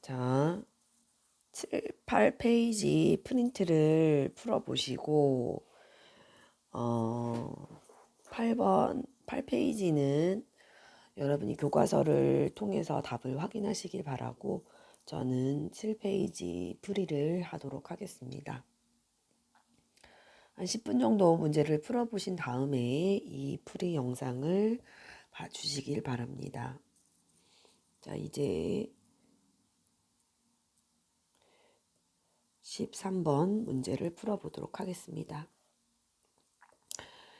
자, 7, 8페이지 프린트를 풀어보시고 8페이지는 여러분이 교과서를 통해서 답을 확인하시길 바라고 저는 7페이지 풀이를 하도록 하겠습니다. 한 10분 정도 문제를 풀어보신 다음에 이 풀이 영상을 봐주시길 바랍니다. 자, 이제 13번 문제를 풀어보도록 하겠습니다.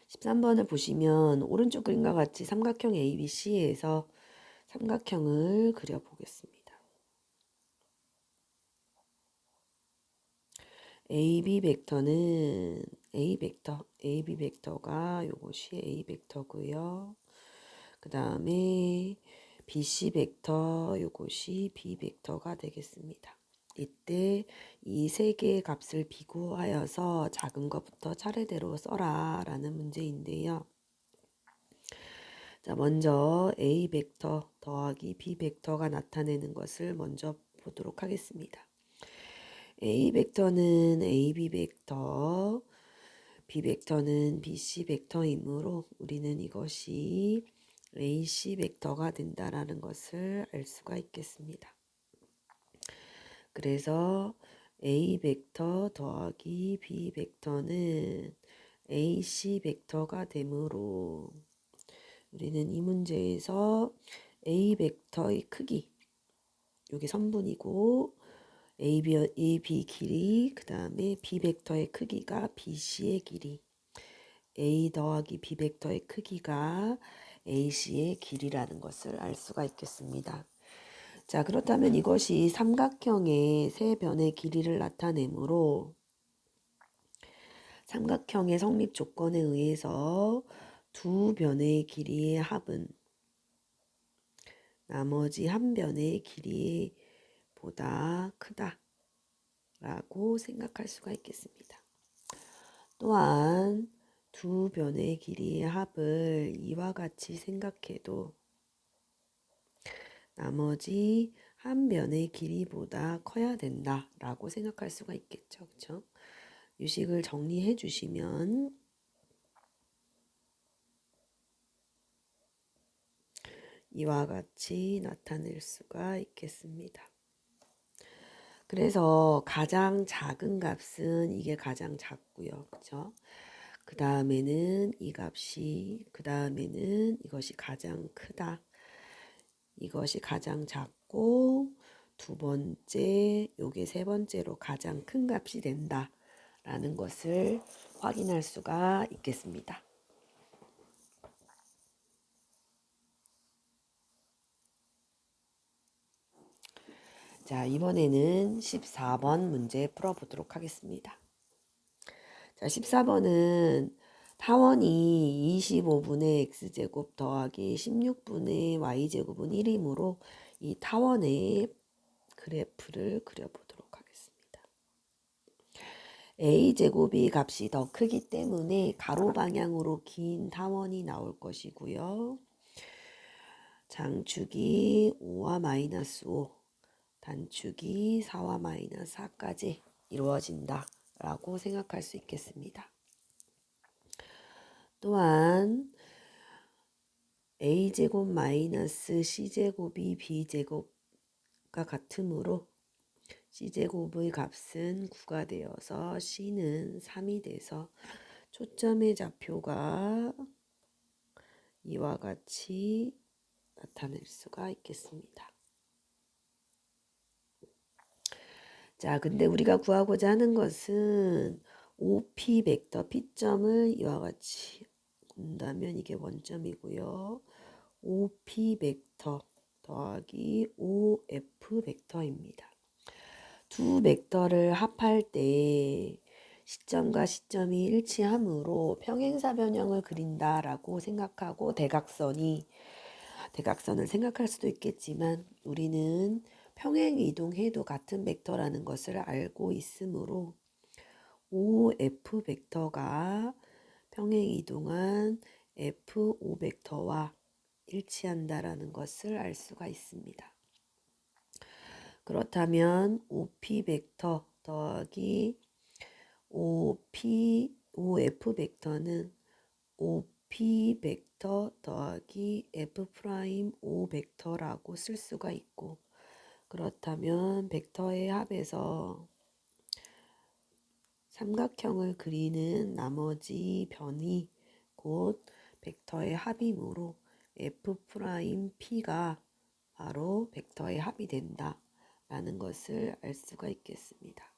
13번을 보시면 오른쪽 그림과 같이 삼각형 ABC에서 삼각형을 그려보겠습니다. AB 벡터는 AB 벡터가 요것이 A 벡터고요. 그 다음에 BC 벡터 요것이 B 벡터가 되겠습니다. 이때 이 세 개의 값을 비교하여서 작은 것부터 차례대로 써라 라는 문제인데요. 자, 먼저 A 벡터 더하기 B 벡터가 나타내는 것을 먼저 보도록 하겠습니다. A 벡터는 AB 벡터, B 벡터는 BC 벡터이므로 우리는 이것이 AC 벡터가 된다라는 것을 알 수가 있겠습니다. 그래서 A 벡터 더하기 B 벡터는 AC 벡터가 되므로 우리는 이 문제에서 A 벡터의 크기, 여기 선분이고 AB 길이, 그 다음에 B 벡터의 크기가 BC의 길이, A 더하기 B 벡터의 크기가 AC의 길이라는 것을 알 수가 있겠습니다. 자, 그렇다면 이것이 삼각형의 세 변의 길이를 나타내므로 삼각형의 성립 조건에 의해서 두 변의 길이의 합은 나머지 한 변의 길이보다 크다 라고 생각할 수가 있겠습니다. 또한 두 변의 길이의 합을 이와 같이 생각해도 나머지 한 변의 길이보다 커야 된다 라고 생각할 수가 있겠죠. 그렇죠? 유식을 정리해 주시면 이와 같이 나타낼 수가 있겠습니다. 그래서 가장 작은 값은 이게 가장 작고요. 그렇죠? 그 다음에는 이 값이, 그 다음에는 이것이 가장 크다. 이것이 가장 작고 두 번째, 요게 세 번째로 가장 큰 값이 된다. 라는 것을 확인할 수가 있겠습니다. 자, 이번에는 14번 문제 풀어보도록 하겠습니다. 자, 14번은 타원이 25분의 x제곱 더하기 16분의 y제곱은 1이므로 이 타원의 그래프를 그려보도록 하겠습니다. a제곱이 값이 더 크기 때문에 가로 방향으로 긴 타원이 나올 것이고요. 장축이 5와 마이너스 5, 단축이 4와 마이너스 4까지 이루어진다 라고 생각할 수 있겠습니다. 또한 a제곱 마이너스 c제곱이 b제곱과 같으므로 c제곱의 값은 9가 되어서 c는 3이 돼서 초점의 좌표가 이와 같이 나타낼 수가 있겠습니다. 자, 근데 우리가 구하고자 하는 것은 OP 벡터 P점을 이와 같이 본다면 이게 원점이고요. OP 벡터 더하기 OF 벡터입니다. 두 벡터를 합할 때 시점과 시점이 일치하므로 평행사 변형을 그린다라고 생각하고 대각선을 생각할 수도 있겠지만 우리는 평행 이동해도 같은 벡터라는 것을 알고 있으므로 OF 벡터가 평행 이동한 F5 벡터와 일치한다라는 것을 알 수가 있습니다. 그렇다면 OP 벡터 더하기 OF 벡터는 OP 벡터 더하기 F 프라임 O 벡터라고 쓸 수가 있고, 그렇다면 벡터의 합에서 삼각형을 그리는 나머지 변이 곧 벡터의 합이므로 F 프라임 P가 바로 벡터의 합이 된다 라는 것을 알 수가 있겠습니다.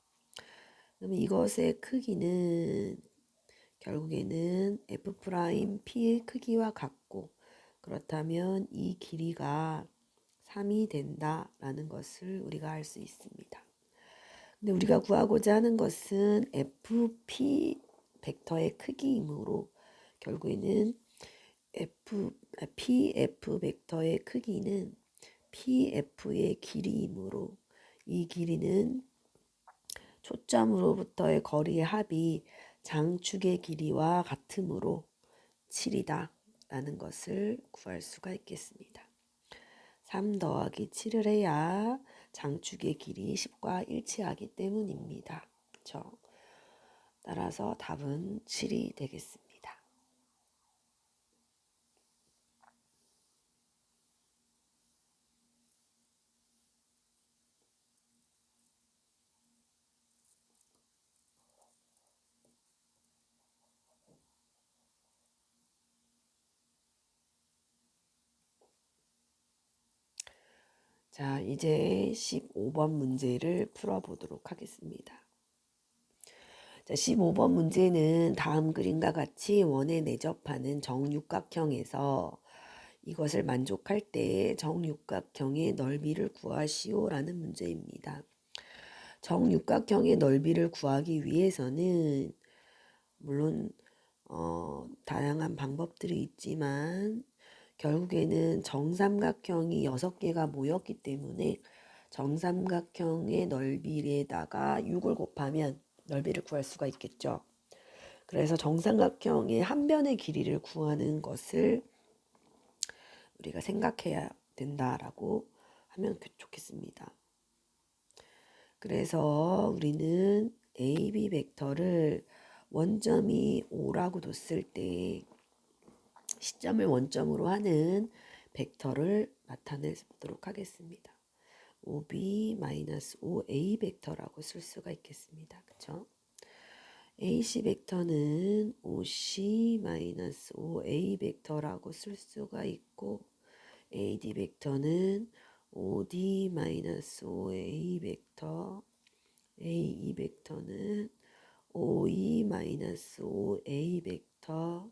그러면 이것의 크기는 결국에는 F 프라임 P의 크기와 같고, 그렇다면 이 길이가 3이 된다라는 것을 우리가 알 수 있습니다. 근데 우리가 구하고자 하는 것은 FP 벡터의 크기이므로 결국에는 PF 벡터의 크기는 PF의 길이이므로 이 길이는 초점으로부터의 거리의 합이 장축의 길이와 같으므로 7이다 라는 것을 구할 수가 있겠습니다. 3 더하기 7을 해야 장축의 길이 10과 일치하기 때문입니다. 그렇죠? 따라서 답은 7이 되겠습니다. 자, 이제 15번 문제를 풀어보도록 하겠습니다. 자, 15번 문제는 다음 그림과 같이 원에 내접하는 정육각형에서 이것을 만족할 때 정육각형의 넓이를 구하시오 라는 문제입니다. 정육각형의 넓이를 구하기 위해서는 물론 다양한 방법들이 있지만 결국에는 정삼각형이 6개가 모였기 때문에 정삼각형의 넓이에다가 6을 곱하면 넓이를 구할 수가 있겠죠. 그래서 정삼각형의 한 변의 길이를 구하는 것을 우리가 생각해야 된다라고 하면 좋겠습니다. 그래서 우리는 AB 벡터를 원점이 5라고 뒀을 때 시점을 원점으로 하는 벡터를 나타내 보도록 하겠습니다. OB-5A 벡터라고 쓸 수가 있겠습니다. 그쵸? AC 벡터는 OC-5A 벡터라고 쓸 수가 있고, AD 벡터는 OD-5A 벡터, AE 벡터는 OE-5A 벡터,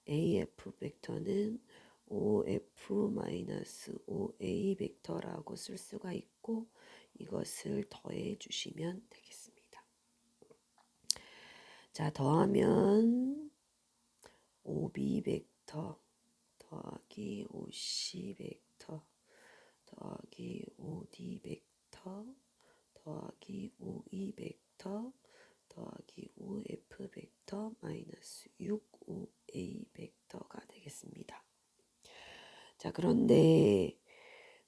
AF 벡터는 OF-5A 벡터라고 쓸 수가 있고, 이것을 더해 주시면 되겠습니다. 자, 더하면 OB 벡터 더하기 OC 벡터 더하기 OD 벡터 더하기 OE 벡터 더하기 OF 벡터 마이너스 6OA 벡터가 되겠습니다. 자, 그런데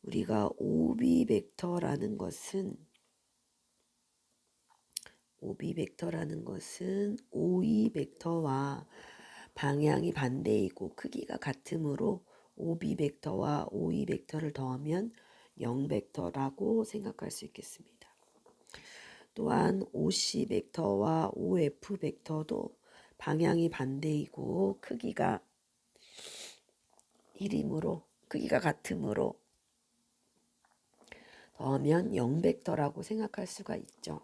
우리가 OB 벡터라는 것은 OE 벡터와 방향이 반대이고 크기가 같으므로 OB 벡터와 OE 벡터를 더하면 0 벡터라고 생각할 수 있겠습니다. 또한 OC 벡터와 OF 벡터도 방향이 반대이고 크기가 1이므로 크기가 같으므로 더하면 0 벡터라고 생각할 수가 있죠.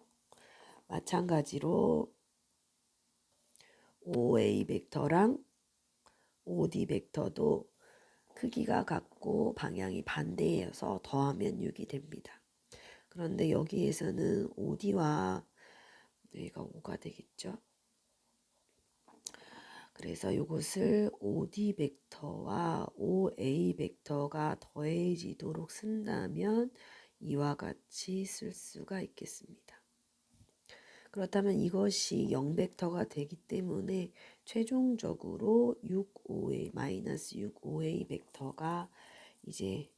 마찬가지로 OA 벡터랑 OD 벡터도 크기가 같고 방향이 반대여서 더하면 6이 됩니다. 그런데 여기에서는 OD와 여기가 5가 되겠죠. 그래서 이것을 OD 벡터와 OA 벡터가 더해지도록 쓴다면 이와 같이 쓸 수가 있겠습니다. 그렇다면 이것이 0 벡터가 되기 때문에 최종적으로 6OA 마이너스 6OA 벡터가 이제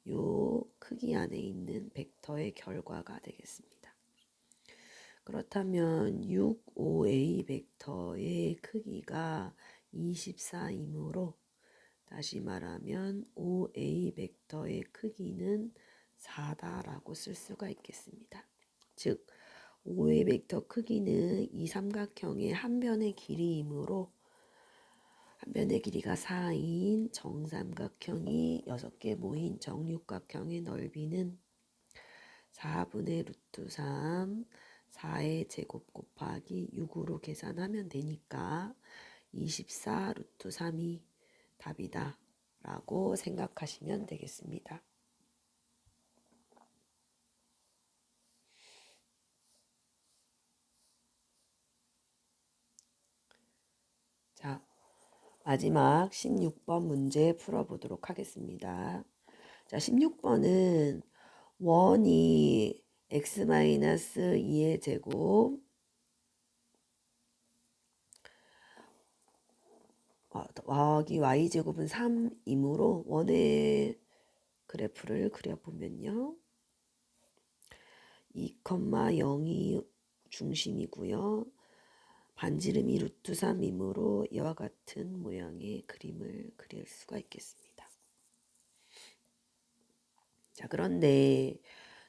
요 크기 안에 있는 벡터의 결과가 되겠습니다. 그렇다면 6, 5a 벡터의 크기가 24이므로 다시 말하면 5a 벡터의 크기는 4다라고 쓸 수가 있겠습니다. 즉 5의 벡터 크기는 이 삼각형의 한 변의 길이이므로 한 변의 길이가 4인 정삼각형이 6개 모인 정육각형의 넓이는 4분의 루트 3 4의 제곱 곱하기 6으로 계산하면 되니까 24 루트 3이 답이다 라고 생각하시면 되겠습니다. 자, 마지막 16번 문제 풀어보도록 하겠습니다. 자, 16번은 원이 x-2의 제곱 더하기 y제곱은 3이므로 원의 그래프를 그려보면요. 2,0이 중심이고요. 반지름이 루트 3이므로 이와 같은 모양의 그림을 그릴 수가 있겠습니다. 자, 그런데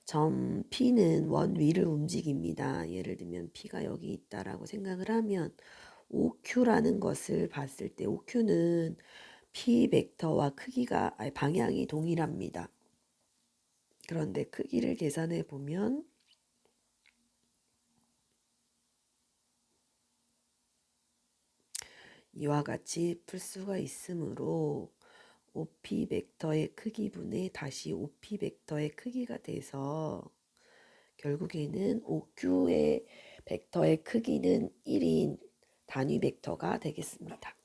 점 P는 원 위를 움직입니다. 예를 들면 P가 여기 있다라고 생각을 하면 OQ라는 것을 봤을 때 OQ는 P 벡터와 크기가 방향이 동일합니다. 그런데 크기를 계산해 보면 이와 같이 풀 수가 있으므로 OP 벡터의 크기분의 다시 OP 벡터의 크기가 돼서 결국에는 OQ의 벡터의 크기는 1인 단위 벡터가 되겠습니다.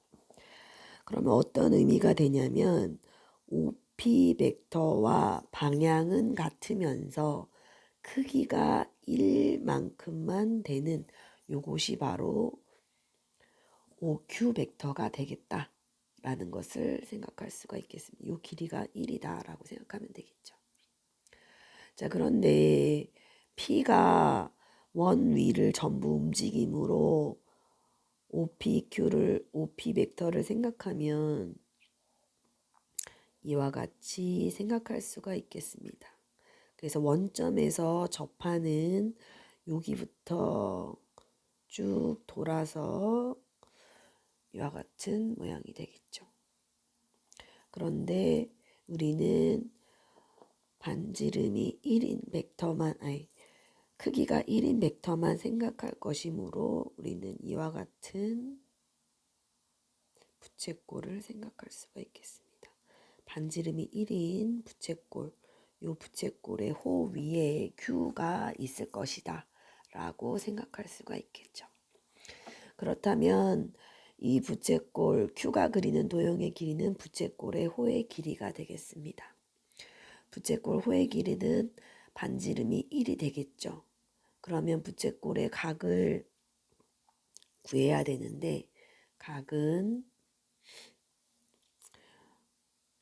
그러면 어떤 의미가 되냐면 OP 벡터와 방향은 같으면서 크기가 1만큼만 되는 요것이 바로 OQ 벡터가 되겠다라는 것을 생각할 수가 있겠습니다. 요 길이가 1이다라고 생각하면 되겠죠. 자, 그런데 P가 원 위를 전부 움직이므로 OP 벡터를 생각하면 이와 같이 생각할 수가 있겠습니다. 그래서 원점에서 접하는 여기부터 쭉 돌아서 이와 같은 모양이 되겠죠. 그런데 우리는 반지름이 1인 벡터만, 크기가 1인 벡터만 생각할 것이므로 우리는 이와 같은 부채꼴을 생각할 수가 있겠습니다. 반지름이 1인 부채꼴, 요 부채꼴의 호 위에 Q가 있을 것이다 라고 생각할 수가 있겠죠. 그렇다면 이 부채꼴 Q가 그리는 도형의 길이는 부채꼴의 호의 길이가 되겠습니다. 부채꼴 호의 길이는 반지름이 1이 되겠죠. 그러면 부채꼴의 각을 구해야 되는데 각은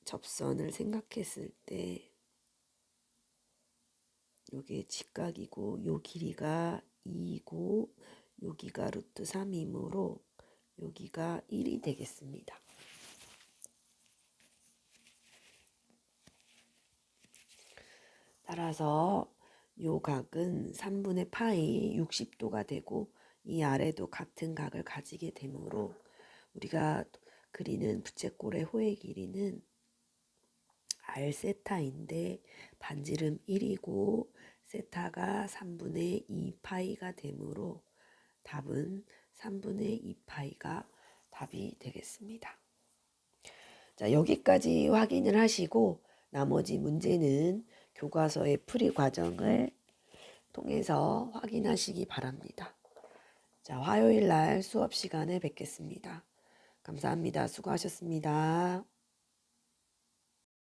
접선을 생각했을 때 요게 직각이고 요 길이가 2이고 여기가 루트 3이므로 여기가 1이 되겠습니다. 따라서 요 각은 3분의 파이 60도가 되고 이 아래도 같은 각을 가지게 되므로 우리가 그리는 부채꼴의 호의 길이는 R 세타인데 반지름 1이고 세타가 3분의 2 파이가 되므로 답은 3분의 2 파이가 답이 되겠습니다. 자, 여기까지 확인을 하시고 나머지 문제는 교과서의 풀이 과정을 통해서 확인하시기 바랍니다. 자, 화요일 날 수업 시간에 뵙겠습니다. 감사합니다. 수고하셨습니다.